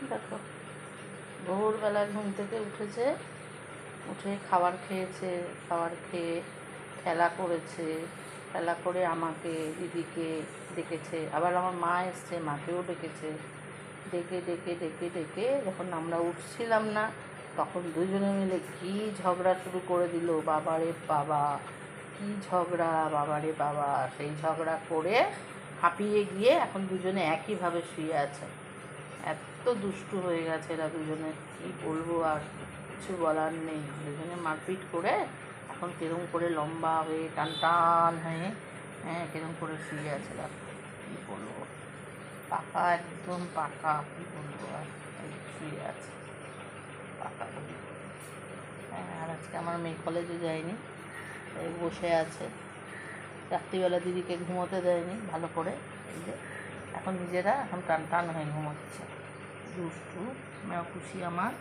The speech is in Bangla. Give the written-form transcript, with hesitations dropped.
দেখো, ভোরবেলা ঘুম থেকে উঠেছে, উঠে খাবার খেয়েছে, খাবার খেয়ে খেলা করেছে, খেলা করে আমাকে দিদিকে ডেকেছে, আবার আমার মা এসছে, মাকেও ডেকেছে। ডেকে ডেকে ডেকে ডেকে যখন আমরা উঠছিলাম না, তখন দুজনে মিলে কী ঝগড়া শুরু করে দিল। বাবারে বাবা, কী ঝগড়া, বাবারে বাবা! সেই ঝগড়া করে হাঁপিয়ে গিয়ে এখন দুজনে একইভাবে শুয়ে আছে। এত দুষ্টু হয়ে গেছে এরা দুজনে, কী বলবো আর, কিছু বলার নেই। দুজনে মারপিট করে এখন কেরম করে লম্বা হয়ে টান টান হয়ে, হ্যাঁ, কেরম করে শুয়ে আছে। দেখো, কী বলবো, পাকা, একদম পাকা, কী বলবো আর, এই শুয়ে আছে পাকা বলি। হ্যাঁ, আর আজকে আমার মেয়ে কলেজে যায়নি, এই বসে আছে। রাত্রিবেলা দিদিকে ঘুমোতে দেয়নি ভালো করে, এই যে এখন নিজেরা এখন টান টান হয়ে ঘুমোচ্ছে। দুষ্টু মেয়ে খুশি আমার।